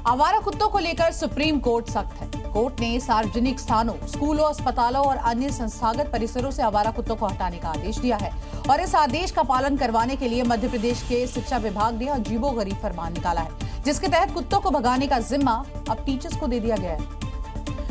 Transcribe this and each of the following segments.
आवारा कुत्तों को लेकर सुप्रीम कोर्ट सख्त है। कोर्ट ने सार्वजनिक स्थानों, स्कूलों, अस्पतालों और अन्य संस्थागत परिसरों से आवारा कुत्तों को हटाने का आदेश दिया है और इस आदेश का पालन करवाने के लिए मध्य प्रदेश के शिक्षा विभाग ने अजीबोगरीब फरमान निकाला है, जिसके तहत कुत्तों को भगाने का जिम्मा अब टीचर्स को दे दिया गया है।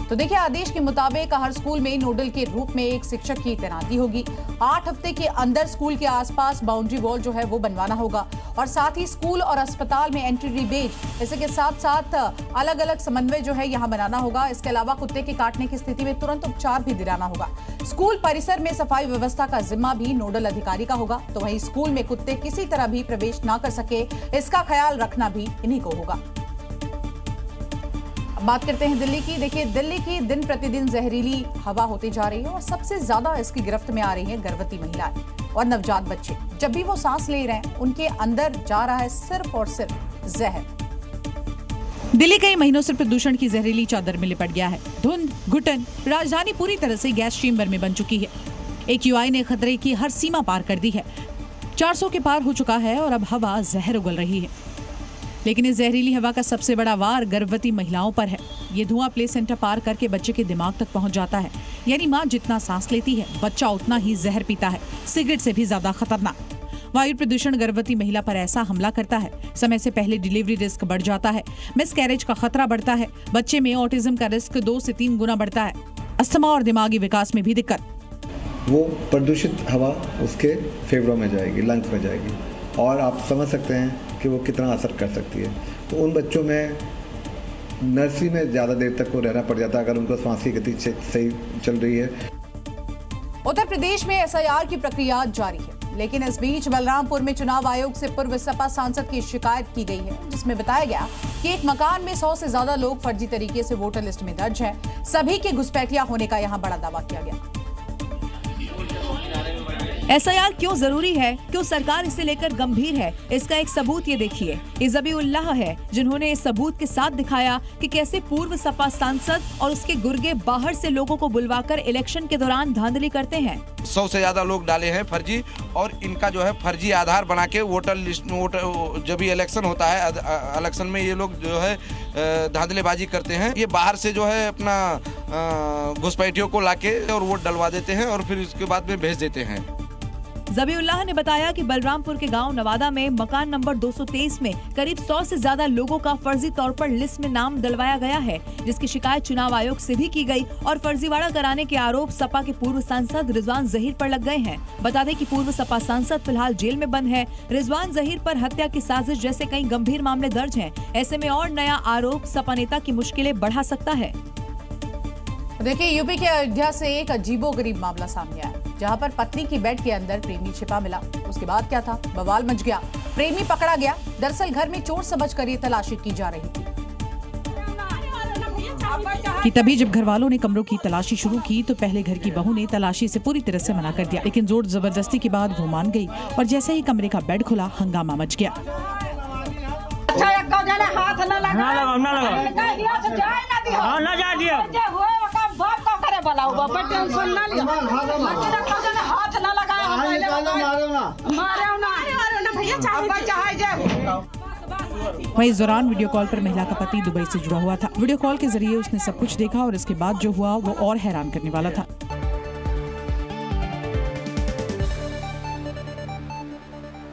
तो देखिए, आदेश के मुताबिक हर स्कूल में नोडल के रूप में एक शिक्षक की तैनाती होगी। 8 हफ्ते के अंदर स्कूल के आसपास बाउंड्री वॉल जो है वो बनवाना होगा और साथ ही स्कूल और अस्पताल में एंट्री रिबेज इसके साथ साथ अलग अलग समन्वय जो है यहाँ बनाना होगा। इसके अलावा कुत्ते के काटने की स्थिति में तुरंत उपचार भी दिलाना होगा। स्कूल परिसर में सफाई व्यवस्था का जिम्मा भी नोडल अधिकारी का होगा। तो वहीं स्कूल में कुत्ते किसी तरह भी प्रवेश न कर सके, इसका ख्याल रखना भी इन्हीं को होगा। बात करते हैं दिल्ली की। देखिए, दिल्ली की दिन प्रतिदिन जहरीली हवा होती जा रही है और सबसे ज्यादा इसकी गिरफ्त में आ रही है गर्भवती महिलाएं और नवजात बच्चे। जब भी वो सांस ले रहे हैं, उनके अंदर जा रहा है सिर्फ और सिर्फ जहर। दिल्ली कई महीनों से प्रदूषण की जहरीली चादर में लिपट गया है। धुंध, घुटन, राजधानी पूरी तरह से गैस चेंबर में बन चुकी है। AQI ने खतरे की हर सीमा पार कर दी है। 400 के पार हो चुका है और अब हवा जहर उगल रही है। लेकिन इस जहरीली हवा का सबसे बड़ा वार गर्भवती महिलाओं पर है। ये धुआं प्लेसेंटा पार करके बच्चे के दिमाग तक पहुंच जाता है। यानी मां जितना सांस लेती है, बच्चा उतना ही जहर पीता है, सिगरेट से भी ज्यादा खतरनाक। वायु प्रदूषण गर्भवती महिला पर ऐसा हमला करता है, समय से पहले डिलीवरी रिस्क बढ़ जाता है, मिसकैरेज का खतरा बढ़ता है, बच्चे में ऑटिज्म का रिस्क 2 से 3 गुना बढ़ता है, अस्थमा और दिमागी विकास में भी दिक्कत। वो प्रदूषित हवा उसके फेफड़ों में जाएगी, लंग्स में जाएगी और आप समझ सकते हैं कि वो कितना असर कर सकती है। तो उन बच्चों में नर्सरी में ज़्यादा देर तक वो रहना पड़ जाता है अगर उनको सांस की गति सही चल रही है। उत्तर प्रदेश में SIR की प्रक्रिया जारी है, लेकिन इस बीच बलरामपुर में चुनाव आयोग से पूर्व सपा सांसद की शिकायत की गई है, जिसमें बताया गया कि एक मकान में 100 से ज्यादा लोग फर्जी तरीके से वोटर लिस्ट में दर्ज हैं। सभी के घुसपैठिया होने का यहाँ बड़ा दावा किया गया। SIR क्यों जरूरी है, क्यों सरकार इसे लेकर गंभीर है, इसका एक सबूत ये देखिए। ये ज़बीउल्लाह है, जिन्होंने इस सबूत के साथ दिखाया कि कैसे पूर्व सपा सांसद और उसके गुर्गे बाहर से लोगों को बुलवाकर इलेक्शन के दौरान धांधली करते हैं। 100 से ज्यादा लोग डाले हैं फर्जी, और इनका जो है फर्जी आधार बना के वोटर लिस्ट, जब भी इलेक्शन होता है, इलेक्शन में ये लोग जो है धांधलेबाजी करते हैं। ये बाहर से जो है अपना घुसपैठियों को लाके और वोट डलवा देते हैं और फिर उसके बाद में भेज देते हैं। ज़बीउल्लाह ने बताया कि बलरामपुर के गांव नवादा में मकान नंबर 223 में करीब 100 से ज्यादा लोगों का फर्जी तौर पर लिस्ट में नाम डलवाया गया है, जिसकी शिकायत चुनाव आयोग से भी की गई और फर्जीवाड़ा कराने के आरोप सपा के पूर्व सांसद रिजवान जहीर पर लग गए हैं। बता दें कि पूर्व सपा सांसद फिलहाल जेल में बंद है। रिजवान जहीर पर हत्या की साजिश जैसे कई गंभीर मामले दर्ज हैं। ऐसे में और नया आरोप सपा नेता की मुश्किलें बढ़ा सकता है। देखिए, यूपी के अयोध्या से एक अजीबोगरीब मामला सामने आया, जहां पर पत्नी की बेड के अंदर प्रेमी छिपा मिला। उसके बाद क्या था, बवाल मच गया। प्रेमी पकड़ा गया। दरअसल घर में चोर समझकर ये तलाशी की जा रही थी कि तभी जब घर वालों ने कमरों की तलाशी शुरू की तो पहले घर की बहू ने तलाशी से पूरी तरह से मना कर दिया, लेकिन जोर जबरदस्ती के बाद वो मान गई और जैसे ही कमरे का बेड खुला, हंगामा मच गया। वहीं इस दौरान वीडियो कॉल पर महिला का पति दुबई से जुड़ा हुआ था। वीडियो कॉल के जरिए उसने सब कुछ देखा और इसके बाद जो हुआ वो और हैरान करने वाला था।